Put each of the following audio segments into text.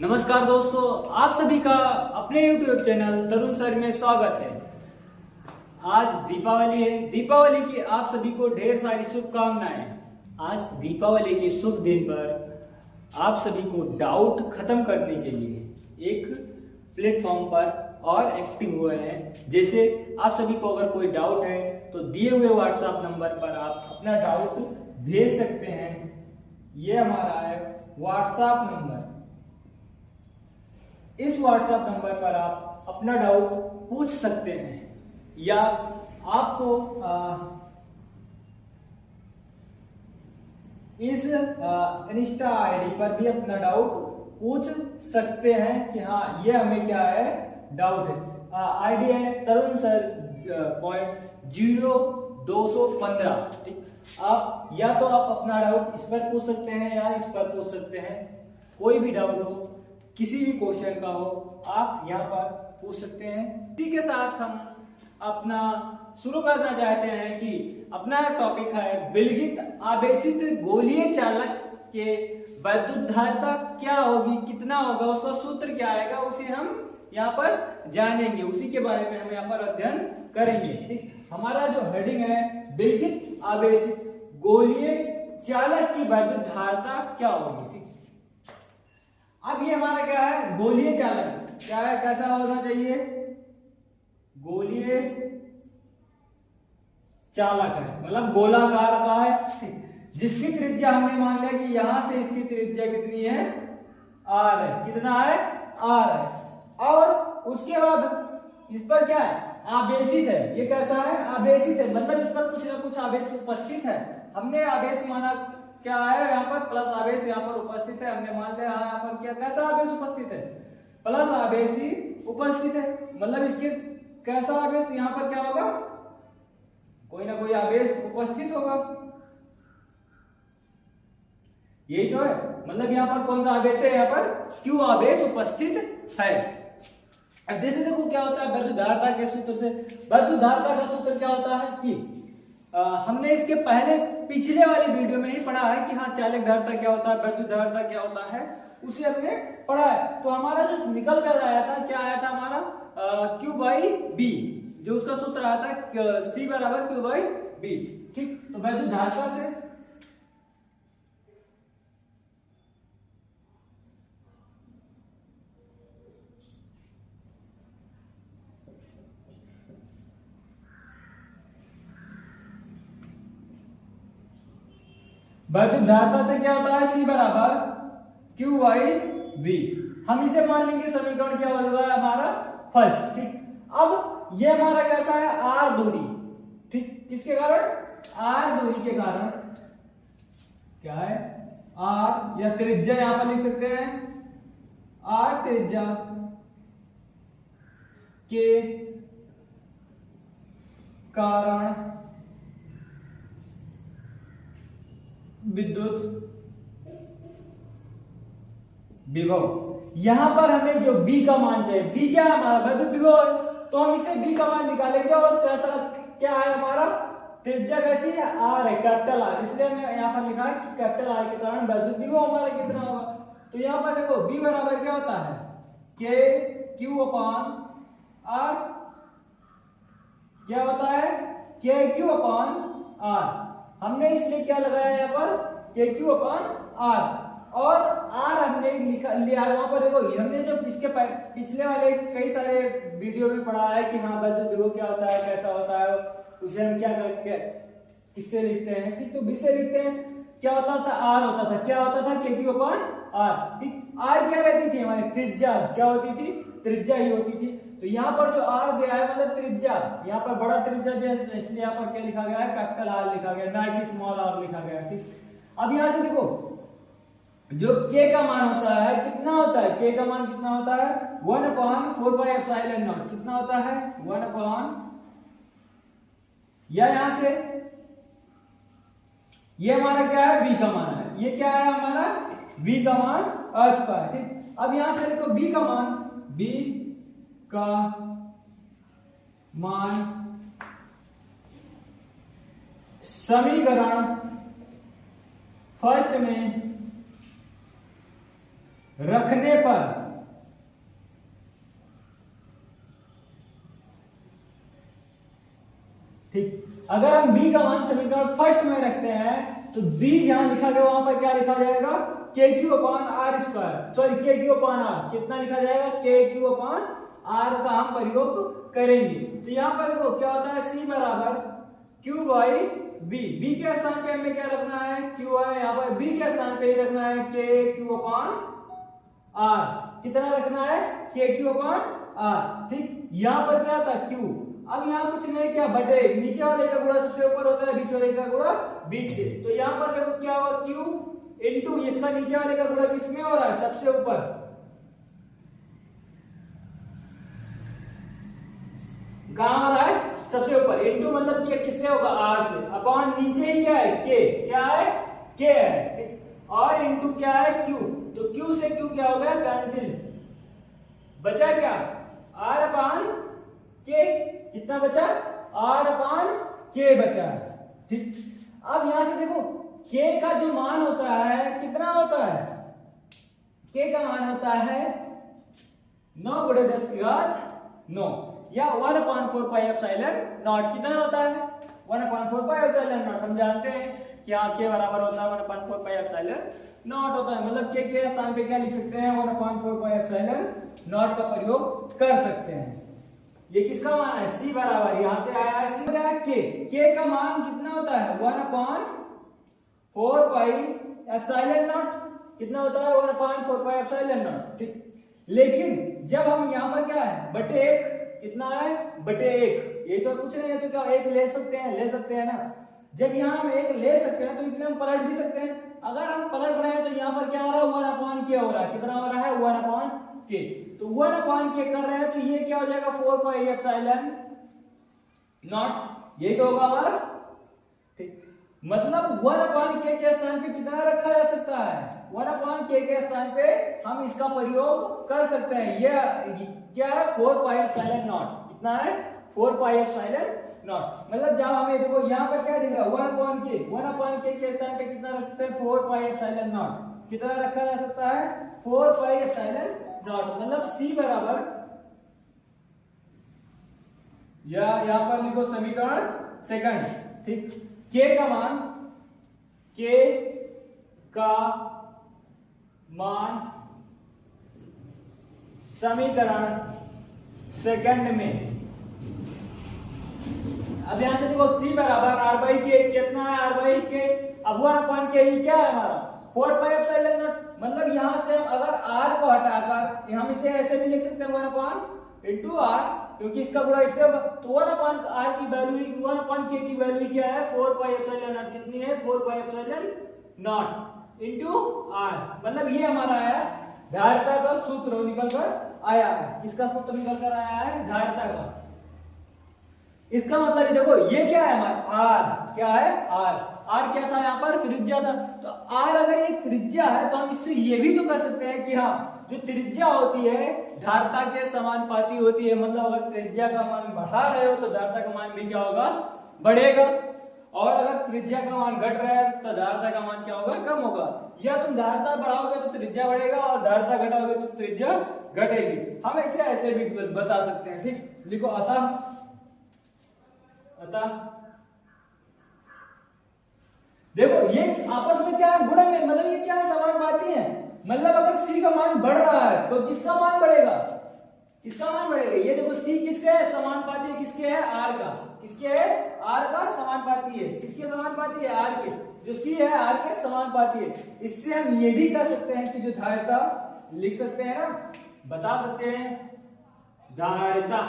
नमस्कार दोस्तों, आप सभी का अपने YouTube चैनल तरुण सर में स्वागत है। आज दीपावली है। दीपावली की आप सभी को ढेर सारी शुभकामनाएं। आज दीपावली के शुभ दिन पर आप सभी को डाउट खत्म करने के लिए एक प्लेटफॉर्म पर और एक्टिव हुए हैं। जैसे आप सभी को अगर कोई डाउट है तो दिए हुए व्हाट्सएप नंबर पर आप अपना डाउट भेज सकते हैं। ये हमारा है व्हाट्सएप नंबर। इस व्हाट्सएप नंबर पर आप अपना डाउट पूछ सकते हैं या आपको इस इंस्टा आईडी पर भी अपना डाउट पूछ सकते हैं कि हाँ ये हमें क्या है डाउट है। आईडी है तरुण सर .0215। ठीक, आप या तो आप अपना डाउट इस पर पूछ सकते हैं या इस पर पूछ सकते हैं। कोई भी डाउट हो, किसी भी क्वेश्चन का हो, आप यहाँ पर पूछ सकते हैं। इसी के साथ हम अपना शुरू करना चाहते हैं कि अपना टॉपिक है विलगित आवेशित गोलीय चालक के वैद्युत धारिता क्या होगी, कितना होगा, उसका सूत्र क्या आएगा, उसे हम यहाँ पर जानेंगे। उसी के बारे में हम यहाँ पर अध्ययन करेंगे। ठीक, हमारा जो हेडिंग है विलगित आवेशित गोलीय चालक की वैद्युत धारिता क्या होगी। अब ये हमारा क्या है गोलीय चालक क्या है, कैसा होना चाहिए, गोलीय चालक है मतलब गोलाकार का है, जिसकी त्रिज्या हमने मान लिया कि यहां से इसकी त्रिज्या कितनी है आर है। कितना है आर है। और उसके बाद इस पर क्या है आवेशित है। ये कैसा है आवेशित है मतलब इस पर कुछ ना कुछ आवेश उपस्थित है। हमने आवेश माना क्या है यहाँ पर प्लस आवेश यहाँ पर उपस्थित है। हमने मान लिया यहाँ पर क्या कैसा आवेश उपस्थित है प्लस आवेश ही उपस्थित है। मतलब इसके कैसा आवेश तो यहाँ पर क्या होगा कोई ना कोई आवेश उपस्थित होगा। यही तो है मतलब यहाँ पर कौन सा आवेश है, यहाँ पर क्यू आवेश उपस्थित है। अब जैसे देखो क्या होता है वैद्युत धारिता के सूत्र से। वैद्युत धारिता का सूत्र क्या होता है कि हमने इसके पहले पिछले वाली वीडियो में ही पढ़ा है कि हाँ चालक धारिता क्या होता है, वैद्युत धारिता क्या होता है, उसे हमने पढ़ा है। तो हमारा जो निकल कर आया था क्या आया था हमारा Q बाई बी, जो उसका सूत्र आया था C बराबर Q बाई बी। ठीक, तो वैद्युत धारिता से वैद्युत धारिता से क्या होता है C बराबर Q बाई बी। हम इसे मान लेंगे समीकरण क्या होगा हमारा फर्स्ट। ठीक, अब ये हमारा कैसा है R दूरी। ठीक, किसके कारण R दूरी के कारण क्या है R या त्रिज्या यहां पर लिख सकते हैं R त्रिज्या के कारण विद्युत विभव। यहां पर हमें जो B का मान चाहिए, B क्या है हमारा विद्युत विभव है, तो हम इसे B का मान निकालेंगे। और कैसा क्या है हमारा त्रिज्या कैसी है R है कैपिटल R, इसलिए हमने यहां पर लिखा है कि कैपिटल R के कारण विद्युत विभव हमारा कितना होगा। तो यहां पर देखो B बराबर क्या होता है K Q अपान R, क्या होता है K Q अपान R। हमने इसलिए क्या लगाया यहाँ पर KQ अपान R, और R हमने लिया वहां पर देखो हमने जो इसके पिछले वाले कई सारे वीडियो में पढ़ा है कि हाँ वैद्युत विभव क्या होता है कैसा होता है, उसे हम क्या करके किससे लिखते हैं। ठीक, तो B से लिखते हैं। क्या होता था R होता था, क्या होता था KQ अपान R। ठीक, R क्या रहती थी हमारी त्रिज्या, क्या होती थी त्रिज्या ही होती थी। तो यहाँ पर जो R दिया है मतलब त्रिज्या, यहाँ पर बड़ा त्रिज्या दिया है इसलिए यहाँ पर क्या लिखा गया है कैपिटल R लिखा गया, ना कि स्मॉल r लिखा गया। ठीक, अब यहाँ से देखो जो K का मान होता है कितना होता है, K का मान कितना होता है 1/4πε0। कितना होता है 1 या यहां से ये हमारा क्या है B का मान है, ये क्या है हमारा B का मान आ चुका है। ठीक, अब यहां से देखो B का मान समीकरण फर्स्ट में रखने पर ठीक, अगर हम b का मान समीकरण फर्स्ट में रखते हैं तो b जहां लिखा गया वहां पर क्या लिखा जाएगा, KQ upon R square, sorry KQ upon R, कितना लिखा जाएगा, KQ अपॉन आर का हम प्रयोग करेंगे। तो यहाँ पर देखो क्या होता है, c बराबर Q बाई b, b के स्थान पे हमें क्या रखना है, Q है, यहाँ पर b के स्थान पे ही रखना है KQ अपॉन आर, कितना रखना है, KQ अपॉन आर, ठीक। यहाँ पर क्या था Q, अब यहाँ कुछ नहीं, क्या बटे, नीचे वाले का गुणा सबसे ऊपर होता है, बीच वाले का गुणा बीच से, तो यहाँ पर देखो क्या होगा, Q इंटू इसका नीचे वाले का गुणा किसमें हो रहा है, सबसे ऊपर, कहां हो रहा है, सबसे ऊपर, इंटू मतलब क्या किससे होगा, आर से, अपॉन नीचे ही क्या है, के, क्या है, के है, ठीक, और इंटू क्या है, क्यू, तो क्यू से क्यू क्या हो गया, कैंसिल, बचा क्या, आर अपॉन के, कितना बचा, आर अपॉन के बचा, ठीक। अब यहां से देखो के का जो मान होता है कितना होता है, के का मान होता है 9 गुणे 10 की घात 9 या 1/4 पाई एप्सिलॉन नॉट, कितना होता है 1/4 पाई एप्सिलॉन नॉट, हम जानते हैं कि यहाँ के बराबर होता है 1/4 पाई एप्सिलॉन नॉट होता है, मतलब के स्थान पे क्या लिख सकते हैं, 1/4 पाई एप्सिलॉन नॉट का प्रयोग कर सकते हैं। ये किसका मान है, c बराबर, यहाँ से आया है c आया के का मान कितना होता है 1/4 पाई एप्सिलॉन नॉट, कितना होता है 1/4 पाई एप्सिलॉन नॉट, ठीक। लेकिन जब हम यहाँ पर क्या है, बटे 1, कितना है, बटे 1, ये तो कुछ नहीं है, तो क्या 1 ले सकते हैं ना, जब यहाँ हम 1 ले सकते हैं तो इसलिए हम पलट भी सकते हैं, अगर हम पलट रहे हैं तो यहाँ पर क्या हो रहा है, 1/k हो रहा है, कितना हो रहा है 1/k, तो 1/k कर रहे हैं तो ये क्या हो जाएगा 4 पाई एप्सिलॉन नॉट, यही तो होगा हमारा, ठीक। मतलब 1/k के स्थान पे कितना रखा जा सकता है, 1/k के स्थान पे हम इसका प्रयोग कर सकते हैं, ये क्या है 4 पाई एप्सिलॉन नॉट, कितना है 4 पाई एप्सिलॉन नॉट, मतलब जब हमें देखो यहाँ पर क्या दिख रहा है 1/k के स्थान पे कितना रखते हैं 4 पाई एप्सिलॉन नॉट, कितना रखा जा सकता है 4 पाई एप्सिलॉन नॉट, मतलब c बराबर, या यहां पर लिखो समीकरण सेकंड, ठीक, k का मान समीकरण सेकंड में, अब यहां से देखो c बराबर r बाई के, कितना है r बाई के, अब 1/k ही क्या है हमारा 4 पाई एप्सिलॉन नॉट, मतलब यहां से अगर r को हटाकर हम इसे ऐसे भी लिख सकते हैं 1/r, क्योंकि इसका गुणा इससे होगा, तो 1/r की वैल्यू 1/k की वैल्यू क्या है 4 पाई एप्सिलॉन नॉट, कितनी है 4 pi epsilon not into r, मतलब ये हमारा है धारिता का सूत्र निकल कर आया है, किसका सूत्र निकल कर आया है, धारिता का। इसका मतलब ये देखो ये क्या है हमारा r, क्या है r क्या था यहाँ पर, त्रिज्या था, तो r अगर ये त्रिज्या है तो हम इससे ये भी तो कर सकते हैं कि हाँ जो त्रिज्या होती है धारिता के समानुपाती होती है, मतलब अगर त्रिज्या का मान बढ़ा रहे हो तो धारिता का मान भी क्या होगा, बढ़ेगा, और अगर त्रिज्या का मान घट रहा है तो धारिता का मान क्या होगा, कम होगा, या तुम धारिता बढ़ाओगे तो त्रिज्या बढ़ेगा और धारिता घटाओगे तो त्रिज्या घटेगी, हम इसे ऐसे भी बता सकते हैं, ठीक। लिखो अतः देखो ये आपस में क्या है, गुणा में, मतलब ये क्या है, समानुपाती है, मतलब अगर c का मान बढ़ रहा है तो किसका मान बढ़ेगा, किसका मान बढ़ेगा, ये देखो c किसके है, समानुपाती किसके है, r का, किसके है, r का समानुपाती है, किसके समानुपाती है, r के, जो c है r के समानुपाती है। इससे हम ये भी कर सकते हैं कि जो धारिता लिख सकते हैं ना, बता सकते हैं धारिता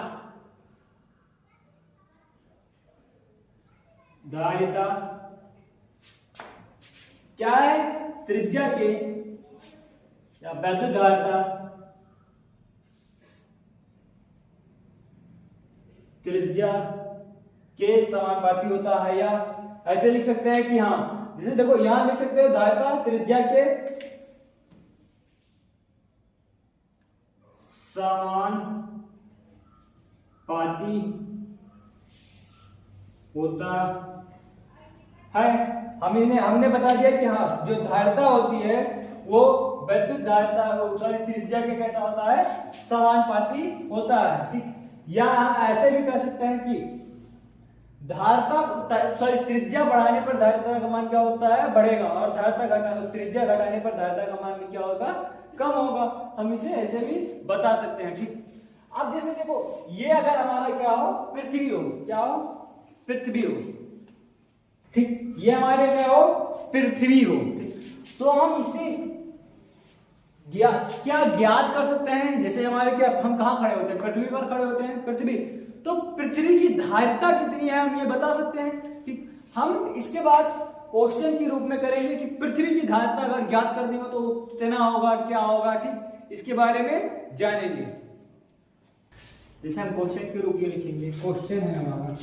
क्या है, त्रिज्या के या वैद्युत धारिता त्रिज्या के समानुपाती होता है, या ऐसे लिख सकते हैं कि हाँ, जैसे देखो यहां लिख सकते हो धारिता त्रिज्या के समानुपाती होता है। हमने बता दिया कि हाँ जो धारिता होती है वो वैद्युत धारिता सॉरी त्रिज्या के कैसा होता है, समानुपाती होता है। ठीक, या हम ऐसे भी कह सकते हैं कि धारिता सॉरी त्रिज्या बढ़ाने पर धारिता का मान क्या होता है, बढ़ेगा, और त्रिज्या घटाने पर धारिता का मान क्या होगा, कम होगा। हम इसे ऐसे भी बता सकते हैं। ठीक, अब जैसे देखो ये अगर हमारा क्या हो, पृथ्वी हो, क्या हो, पृथ्वी हो। ठीक, ये हमारे क्या हो, पृथ्वी हो। ठीक, तो हम इसे क्या ज्ञात कर सकते हैं, जैसे हमारे क्या, हम कहाँ खड़े होते हैं, पृथ्वी पर खड़े होते हैं, पृथ्वी, तो पृथ्वी की धारिता कितनी है हम ये बता सकते हैं। ठीक, हम इसके बाद क्वेश्चन के रूप में करेंगे कि पृथ्वी की धारिता अगर ज्ञात करनी हो तो कितना होगा, क्या होगा। ठीक, इसके बारे में जानेंगे। जैसे हम क्वेश्चन के रूप में लिखेंगे, क्वेश्चन है हमारा,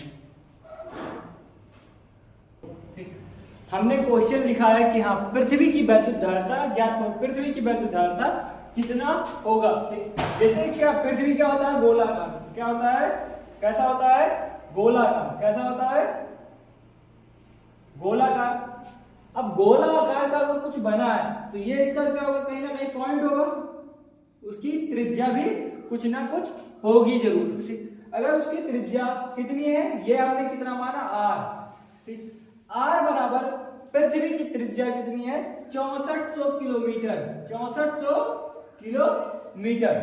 हमने क्वेश्चन लिखा है कि हाँ पृथ्वी की वैद्युत धारिता ज्ञात हो, पृथ्वी की वैद्युत धारिता कितना होगा। ठीक, जैसे क्या पृथ्वी क्या होता है, गोलाकार, क्या होता है, कैसा होता है, गोलाकार, कैसा होता है, गोलाकार। अब गोलाकार का अगर कुछ बना है तो ये इसका क्या होगा, कहीं ना कहीं पॉइंट होगा, उसकी त्रिज्या भी कुछ ना कुछ होगी जरूर। ठीक, अगर उसकी त्रिज्या कितनी है, ये हमने कितना माना, r। ठीक, r बराबर पृथ्वी की त्रिज्या कितनी है, 6400 किलोमीटर, 6400 किलोमीटर।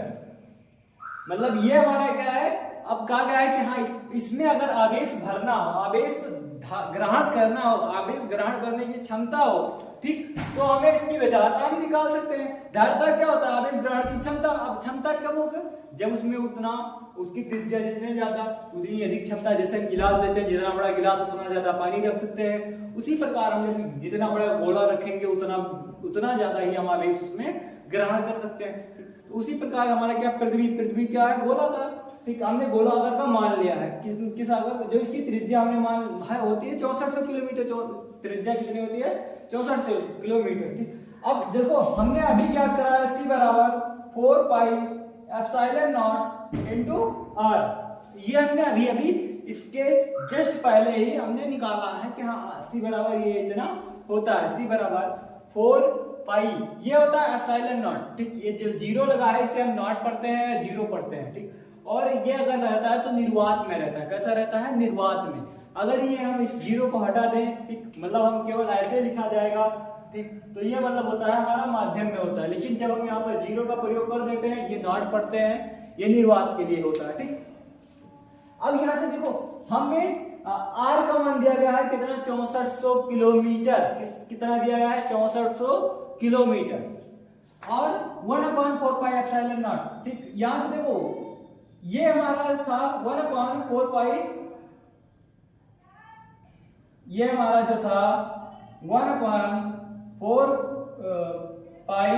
मतलब ये हमारा क्या है, अब कहा गया है कि हाँ इसमें अगर आवेश भरना हो, आवेश ग्रहण करना हो, आवेश ग्रहण करने की क्षमता हो, ठीक, तो हमें इसकी विधाता हम निकाल सकते हैं। धारिता क्या होता है, आवेश ग्रहण की क्षमता। अब क्षमता कब होगा, जब उसमें उतना, उसकी त्रिज्या जितने ज्यादा उतनी अधिक क्षमता। जैसे हम गिलास लेते हैं, जितना बड़ा गिलास उतना ज्यादा पानी रख सकते हैं, उसी प्रकार हम जितना बड़ा गोला रखेंगे उतना ज्यादा ही हम आवेश उसमें ग्रहण कर सकते हैं। उसी प्रकार हमारा क्या, पृथ्वी क्या है, गोलाकार। ठीक, हमने गोलाकार का मान लिया है, किस आकार, जो इसकी त्रिज्या हमने मान है होती है 6400 किलोमीटर, त्रिज्या कितनी होती है, 6400 किलोमीटर। ठीक, अब देखो हमने अभी क्या करा है, c बराबर 4 pi epsilon not into r। ये हमने अभी इसके जस्ट पहले ही हमने निकाला है कि हाँ c बराबर ये इतना होता है, c बराबर 4 पाई, ये होता है एप्सिलॉन नॉट। ठीक, ये जो जीरो लगा है इसे हम नॉट पढ़ते हैं, जीरो पढ़ते हैं। ठीक, और ये अगर रहता है तो निर्वात में रहता है, कैसा रहता है, निर्वात में। अगर ये हम इस जीरो को हटा दें, ठीक, मतलब हम केवल ऐसे लिखा जाएगा, ठीक, तो ये मतलब होता है हमारा माध्यम में होता है। लेकिन जब हम यहाँ पर जीरो का प्रयोग कर देते हैं, ये नॉट पढ़ते हैं, ये निर्वात के लिए होता है। ठीक, अब यहाँ से देखो हमें आर का मान दिया गया है कितना, 6400 किलोमीटर, कितना दिया गया है, 6400 किलोमीटर, और 1/4 पाई एप्सिलॉन नॉट। ठीक, यहां से देखो ये हमारा था 1/4 पाई, ये हमारा जो था 1/4 पाई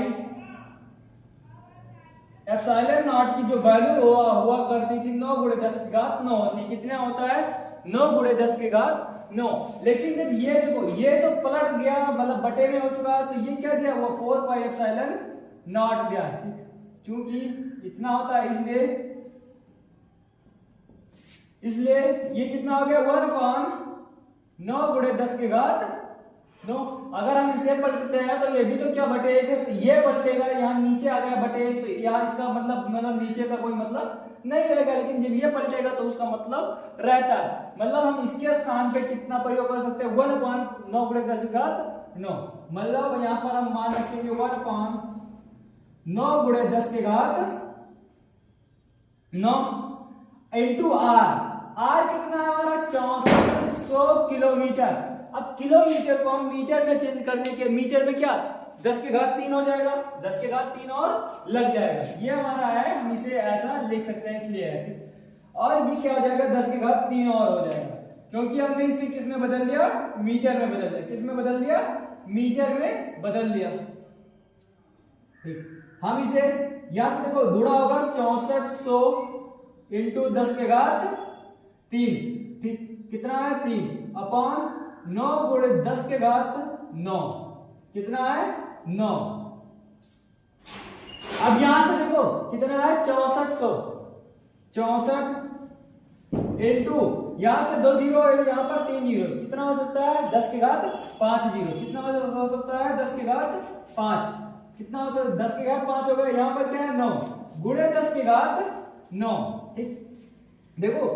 एप्सिलॉन नॉट की जो वैल्यू हुआ करती थी 9 × 10⁻9 होती, कितना होता है, 9 × 10⁻9। लेकिन जब ये देखो ये तो पलट गया, मतलब बटे में हो चुका है, तो ये क्या दिया हुआ, 4 पाई एप्सिलॉन नॉट दिया। ठीक, चूंकि इतना होता है इसलिए ये कितना हो गया, 1/9 × 10⁻9। अगर हम इसे पलटते हैं तो ये भी तो क्या बटे 1 है, तो ये पलटेगा, यहाँ नीचे आ गया बटे 1, तो यहाँ इसका मतलब नीचे का कोई मतलब नहीं रहेगा। लेकिन जब ये पलटेगा तो उसका मतलब रहता है। मतलब हम इसके स्थान पे कितना प्रयोग कर सकते हैं, 1/9 × 10⁻9। मतलब यहाँ पर हम मान रखेंगे 1/9 × 10⁻9 इंटू आर कितना है हमारा, 6400 किलोमीटर। अब किलोमीटर को हम मीटर में चेंज करने के, मीटर में क्या 10⁻3 हो जाएगा, 10⁻3 और लग जाएगा, ये हमारा है, हम इसे ऐसा लिख सकते हैं, इसलिए है। और ये क्या हो जाएगा, 10⁻3 और हो जाएगा, क्योंकि हमने इसे किस में बदल दिया, मीटर में बदल दिया। किस में बदल दिया, मीटर में बदल दिया। हम इसे यहां से देखो गुणा होगा 6400 इंटू 10⁻3। ठीक, कितना है, 3/9 × 10⁻9, कितना है, 9। अब यहां से देखो कितना है, 6400, 64 इंटू यहां से 2 जीरो है, यहां पर 3 जीरो, कितना हो सकता है, 10⁻5 जीरो, कितना हो सकता है, 10⁻5। कितना हो जाएगा, 10 की घात 5 हो गया, यहाँ पर क्या है 9 गुणे 10 की घात 9। ठीक, देखो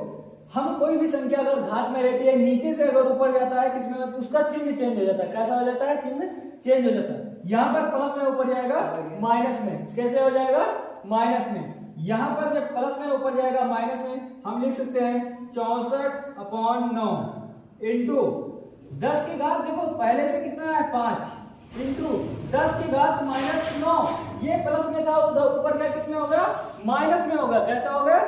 हम कोई भी संख्या अगर घात में रहती है, नीचे से अगर ऊपर जाता है किसमें, उसका चिन्ह चेंज हो जाता है। कैसा हो जाता है, चिन्ह चेंज हो जाता है। यहाँ पर प्लस में ऊपर जाएगा माइनस में, कैसे हो जाएगा, माइनस में। यहाँ पर जब प्लस में ऊपर जाएगा माइनस में, हम लिख सकते हैं 64/9 इंटू 10 की घात, देखो पहले से कितना है 5 इंटू 10 की घात -9। ये प्लस में था, उधर ऊपर क्या किसमें होगा, माइनस में होगा। कैसा होगा,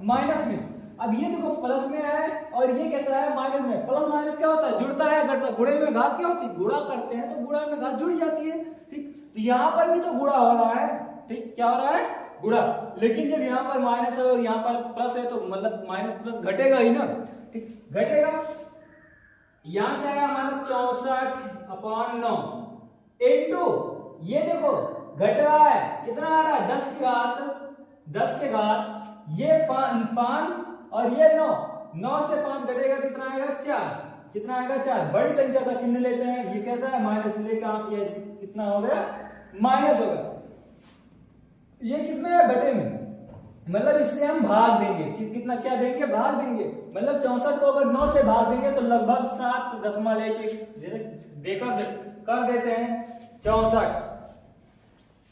माइनस में। अब ये देखो प्लस में है और ये कैसा है, माइनस में। प्लस माइनस क्या होता है, जुड़ता है घटता। गुणे में घात क्या होती है, गुणा करते हैं तो गुणा में घात जुड़ जाती है। ठीक, तो यहाँ पर भी तो गुणा हो रहा है। ठीक, क्या हो रहा है, गुणा। लेकिन जब यहाँ पर माइनस है और यहाँ पर प्लस है तो मतलब माइनस प्लस घटेगा ही ना। ठीक, घटेगा। यहां से आया हमारा 64/9 इंटू ये देखो घट रहा है, कितना आ रहा है, 10 की घात ये 5 और ये 9 से 5 घटेगा, कितना आएगा 4। कितना आएगा 4। बड़ी संख्या का चिन्ह लेते हैं, ये कैसा है, माइनस लेकर आप ये कितना हो गया, माइनस होगा। ये किसमें है, बटे में, मतलब इससे हम भाग देंगे। कितना क्या देंगे, भाग देंगे। मतलब 64 को अगर 9 से भाग देंगे तो लगभग 7.1 देकर कर देते हैं। 64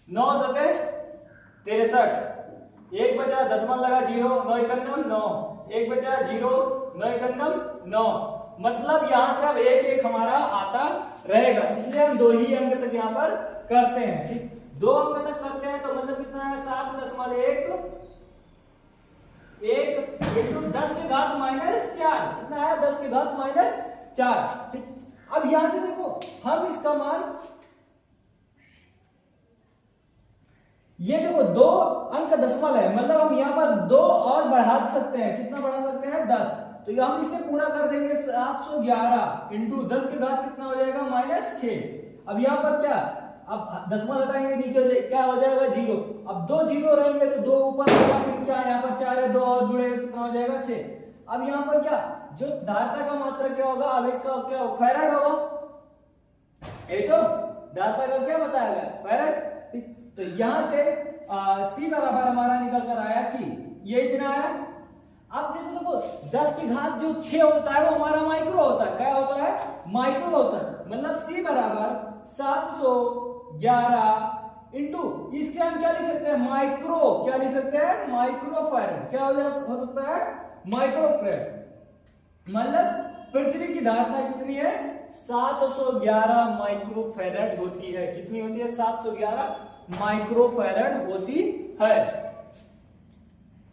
9 सके 63, 1 बचा, दशमलव लगा 0, 9 एकम 9, 1 बचा 0, 9 एकम 9। मतलब यहां से अब एक हमारा आता रहेगा, इसलिए हम 2 ही अंक तक यहाँ पर करते हैं। ठीक, 2 अंक तक करते हैं तो मतलब कितना है, 7.1 इंटू 10 की घात -4। कितना है, 10 की घात -4। ठीक, अब यहां से देखो हम इसका मान, ये देखो 2 अंक दशमलव है, मतलब हम यहाँ पर 2 और बढ़ा सकते हैं। कितना बढ़ा सकते हैं, 10। तो हम इसे पूरा कर देंगे, 711 इंटू 10 की घात कितना हो जाएगा, -6। अब यहाँ पर क्या, अब दशमलव हटाएंगे, नीचे क्या हो जाएगा, 0। अब 2 0 रहेंगे तो 2 ऊपर होगा, फिर क्या यहाँ पर 4 है, 2 और जुड़ेगा, कितना हो जाएगा 6। अब यहाँ पर क्या, जो धारता का मात्रक क्या होगा, अब इसका क्या फैराड होगा। ये तो धारता का क्या बताया गया, फैराड। तो यहां से C बराबर हमारा निकल कर आया कि ये इतना है। अब जैसे देखो 10 की घात जो 6 होता है वो हमारा माइक्रो होता है। क्या होता है, माइक्रो होता है। मतलब C बराबर 711 इंटू इसके हम क्या लिख सकते हैं, माइक्रो। क्या लिख सकते हैं, माइक्रो फैराड। क्या हो सकता है, माइक्रो फैराड। मतलब पृथ्वी की धारता कितनी है, 711 माइक्रो फैराड होती है। कितनी होती है, 711 माइक्रो फैराड होती है।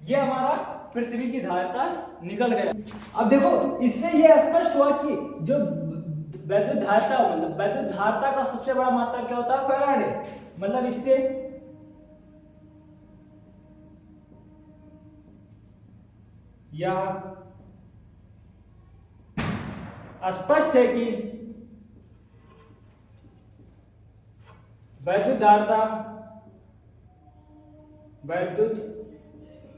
ये हमारा पृथ्वी की धारता निकल गया। अब देखो इससे ये स्पष्ट हुआ कि जो वैद्युत धारता, मतलब वैद्युत धारता का सबसे बड़ा मात्रक क्या होता है, फैराड है। मतलब इससे यह स्पष्ट है कि वैद्युत धारता का सबसे बड़ा मात्रक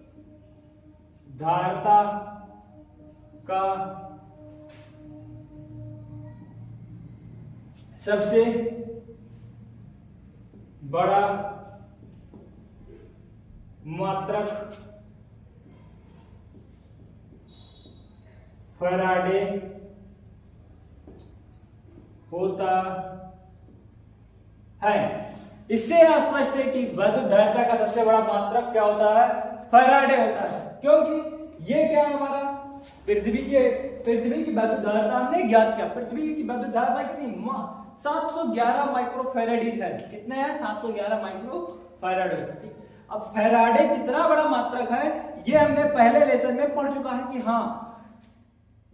फैराडे होता है। इससे स्पष्ट है कि वैद्युत धारिता का सबसे बड़ा मात्रक क्या होता है, फैराडे होता है। क्योंकि ये क्या है, हमारा पृथ्वी की वैद्युत धारिता हमने ज्ञात किया। पृथ्वी की वैद्युत धारिता कितनी, 711 माइक्रो फैराड है। कितने हैं, 711 माइक्रो फैराड है। अब फैराडे कितना बड़ा मात्रक है ये हमने पहले लेसन में पढ़ चुका है कि हाँ,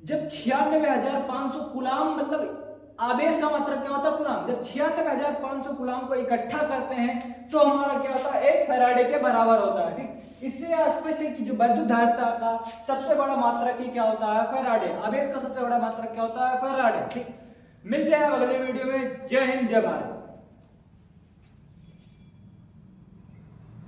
जब 96,500 कूलाम, मतलब आवेश का मात्रक क्या होता है, कूलाम। जब 96,500 कूलाम को इकट्ठा करते हैं तो हमारा क्या होता है, 1 फैराडे के बराबर होता है। ठीक, इससे स्पष्ट है कि जो वैद्युत धारिता का सबसे बड़ा मात्रक ही क्या होता है, फैराडे। आवेश का सबसे बड़ा मात्रक क्या होता है, फैराडे। ठीक, मिलते हैं अगले वीडियो में। जय हिंद, जय भारत।